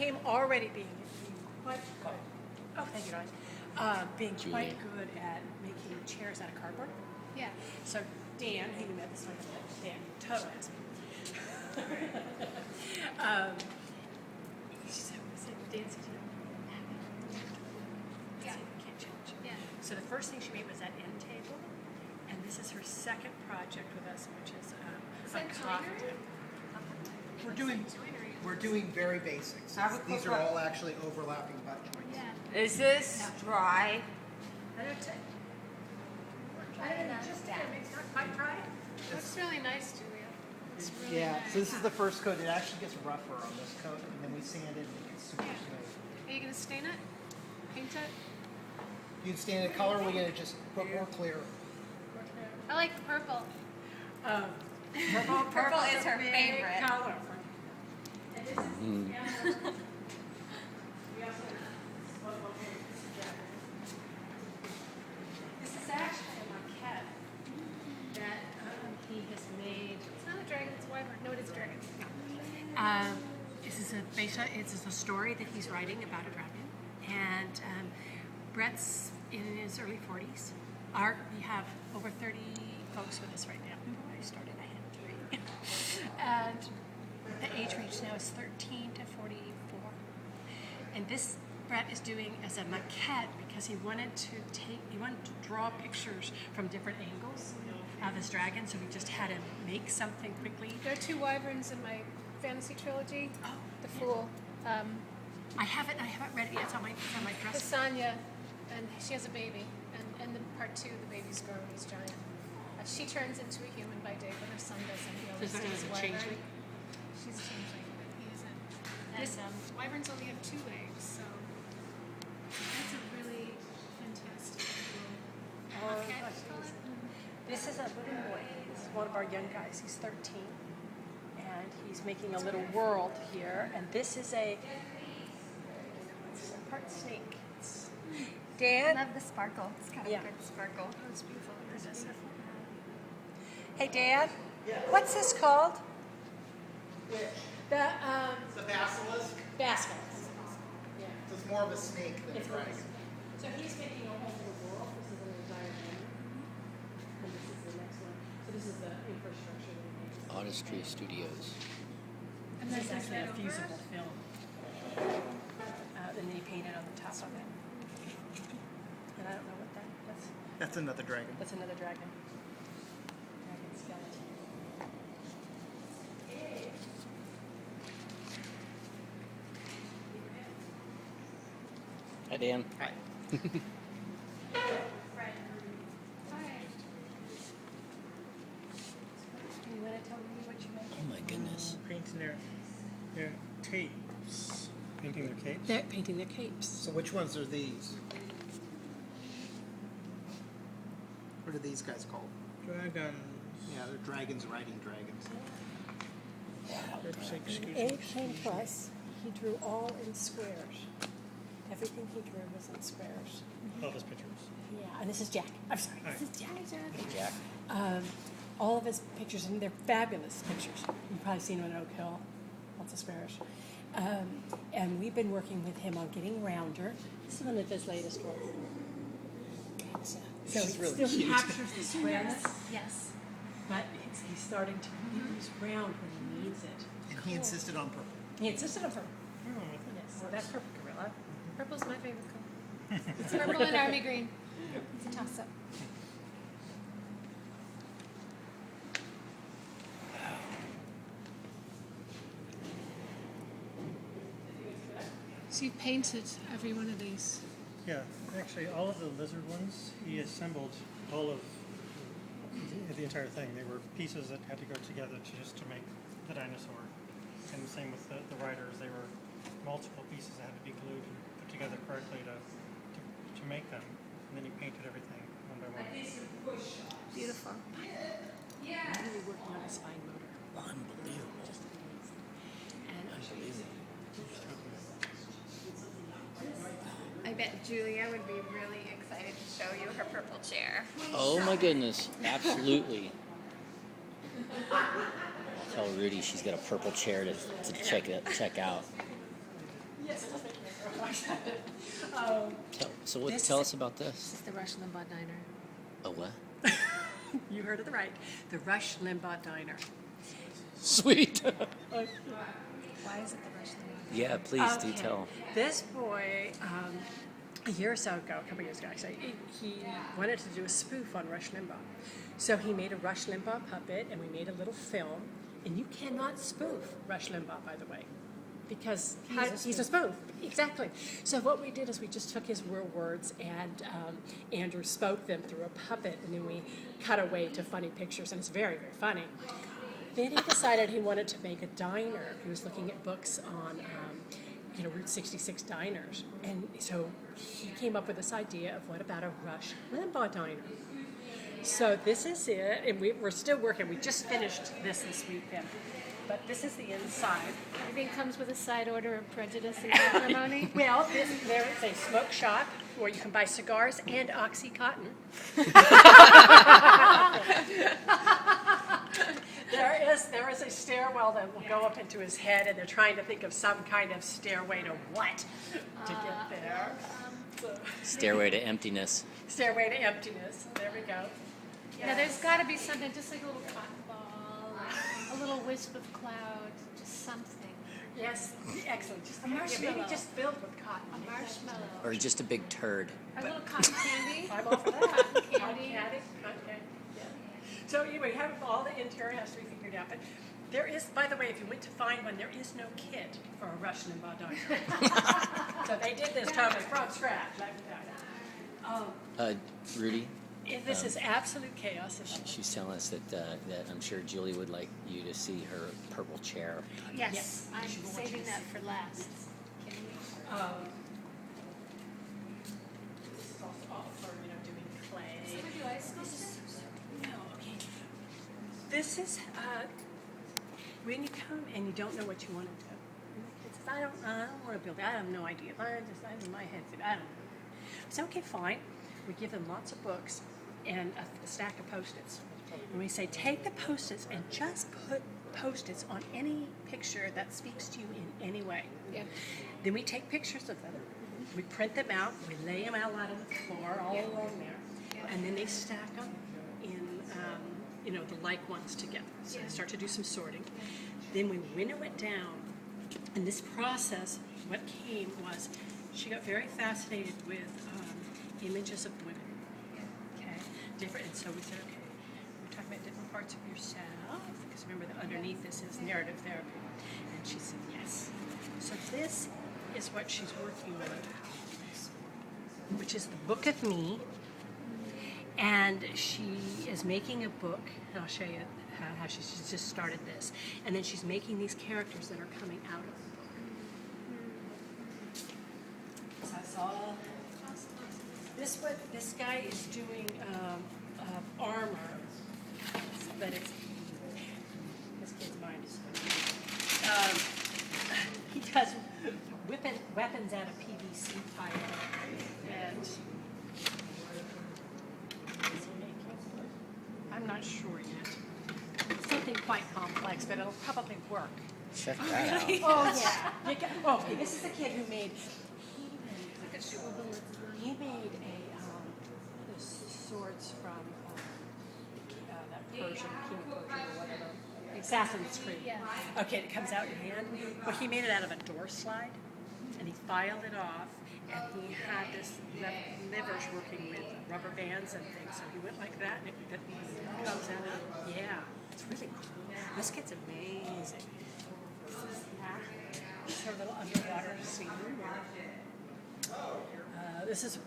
came already being quite good. Oh, thank you, darling. Being quite good at making chairs out of cardboard. Yeah. So Dan, who you met this morning, Dan, total answer. Dan said, Yeah. Can't change. Yeah. So the first thing she made was that end table, and this is her second project with us, which is a cocktail. We're doing very basics. These are all actually overlapping butt joints. Yeah. Is this dry? I don't take. Just it's not quite dry. Looks really nice, Julia. It's really Yeah, nice. so this is the first coat. It actually gets rougher on this coat, and then we sand it and it gets super smooth. Are you going to stain it? Paint it? You'd stain it color, we're gonna just put more clear. I like the purple. Purple is her favorite. Color for me. And this is we also this is actually a maquette that he has made. It's not a dragon, it's a wyvern. No, it is a dragon. This is a story that he's writing about a dragon, and Brett's in his early 40s. We have over 30 folks with us right now. When I started, I had 3. And the age range now is 13 to 44. And this Brett is doing as a maquette because he wanted to draw pictures from different angles of this dragon. So we just had to make something quickly. There are 2 wyverns in my fantasy trilogy. Oh, The Fool. I haven't read it yet. It's on my dresser. Hasanya, and she has a baby. And in the part 2, the baby's grown, he's giant. She turns into a human by day, but her son doesn't. He always stays a wyvern. Changeling? She's a changeling, but he isn't. And wyverns only have 2 legs, so that's a really fantastic This is a little boy. This is one of our young guys. He's 13. And he's making a little world here. And this is a part snake. Dan? I love the sparkle. It's kind of Yeah. good sparkle. Oh, it's beautiful. It's beautiful. Hey, Dan? What's this called? Which? The It's a basilisk. basket. Yeah. So it's more of a snake than a It's dragon. So he's making a whole little world. This is an entire thing. And this is the next one. So this is the infrastructure that he makes. Autistry Studios. And This is then actually a fusible film. And then he painted on the top of it. And I don't know what that's. That's another dragon. That's another dragon. Dragon skeleton. Hi, Dan. Hi. Do you want to tell me what you make? Oh my goodness. Painting their capes. Painting their capes. They're painting their capes. So which ones are these? What are these guys called? Dragons. Yeah, they're dragons riding dragons. Excuse me. Abe came to us. He drew all in squares. Everything he drew was in squares. All his pictures. Yeah, and this is Jack. I'm sorry, Hi. this is Jack. Hey, Jack. All of his pictures, and they're fabulous pictures. You've probably seen them in Oak Hill, lots of squares. And we've been working with him on getting rounder. This is one of his latest work. So She's he really still cute. captures the squareness, Yes. but he's starting to use round when he needs it. And he insisted on purple. He insisted on purple. Yes, so that's purple gorilla. Purple's my favorite color. It's purple and army green. It's a toss-up. So you painted every one of these. Yeah, actually, all of the lizard ones, he assembled all of the entire thing. They were pieces that had to go together to make the dinosaur. And the same with the riders. They were multiple pieces that had to be glued and put together correctly to make them. And then he painted everything one by one. Beautiful. I'm really working on his fine motor. Unbelievable. Just amazing. And Unbelievable. I bet Julia would be really excited to show you her purple chair. Oh my goodness. Absolutely. Tell Rudy she's got a purple chair to check out. Yes, it does make me grow excited. Tell us about This this. is the Rush Limbaugh Diner. A what? You heard it right. The Rush Limbaugh Diner. Sweet. Why is it the Rush Limbaugh? Yeah, please do Okay. tell. This boy, a year or so ago, a couple years ago actually, he wanted to do a spoof on Rush Limbaugh. So he made a Rush Limbaugh puppet, and we made a little film. And you cannot spoof Rush Limbaugh, by the way, because he's a spoof. Exactly. So what we did is we just took his real words, and Andrew spoke them through a puppet, and then we cut away to funny pictures, and it's very, very funny. Then he decided he wanted to make a diner. He was looking at books on, Route 66 diners. And so he came up with this idea of what about a Rush Limbaugh diner? So this is it, and we're still working. We just finished this weekend. But this is the inside. Everything comes with a side order of prejudice and acrimony. Well, there is a smoke shop where you can buy cigars and Oxycontin. There is a stairwell that will go up into his head, and they're trying to think of some kind of stairway to what to get there. Stairway to emptiness. Stairway to emptiness. There we go. Now, there's got to be something, just like a little cotton ball, a little wisp of cloud, just something. Yes, excellent. Just A marshmallow. maybe just filled with cotton. A marshmallow. Or just a big turd. A little cotton candy. I'm all for that. Cotton candy. Okay. Yeah. So anyway, have all the interior has to be figured out. But there is, by the way, if you went to find one, there is no kit for a Rush Limbaugh diner. So they did this totally from scratch. Rudy, This is absolute chaos. she's telling us that I'm sure Julie would like you to see her purple chair. Yes, I'm saving that for last. This is all for doing clay. Do I sculpt No, okay. This is when you come and you don't know what you want to do. It says, I don't want to build it. I have no idea. I'm in my head. I don't know. So okay, fine. We give them lots of books and a stack of Post-its. And we say, take the Post-its and just put Post-its on any picture that speaks to you in any way. Yeah. Then we take pictures of them. We print them out. We lay them out on the floor all along there. And then they stack them in, the like ones together. So I start to do some sorting. Then we winnow it down. And this process, what came was, she got very fascinated with images of women. Okay, different. And so we said, okay, we're talking about different parts of yourself. Because remember that underneath this is narrative therapy. And she said yes. So this is what she's working on, which is the Book of Me. And she is making a book, and I'll show you how she's just started this. And then she's making these characters that are coming out of the book. So that's all. This guy is doing armor, but it's this kid's mind is. He does weapons out of PVC pipe, and I'm not sure yet. Something quite complex, but it'll probably work. Check that out. Oh yeah. Okay, this is the kid who made. He made the swords from that Persian, King of Persia or whatever. Assassin's Creed. Yeah. Okay, it comes out in your hand. Well, he made it out of a door slide, and he filed it off, and he had this livers working with rubber bands and things. So he went like that, and it comes out. Yeah, it's really cool. This kid's amazing. This is her little underwater scene. This is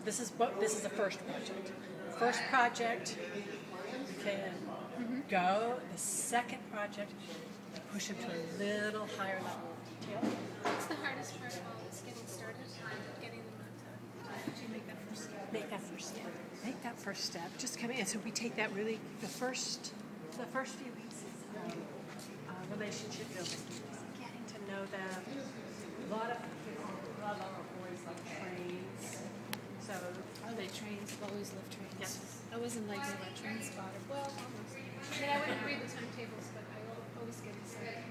the first project. First project, you can go. The second project, push it to a little higher level of detail. What's the hardest part of all this, getting started? Getting them to make that first step? Make that first step. Make that first step. Just come in. So we take that really the first few weeks is relationship building, getting to know them. A lot of our boys love trains. So They trains. I've always loved trains. Yes. I wasn't like a train spotter. Well, almost. I mean, I wouldn't read the timetables, but I always get excited.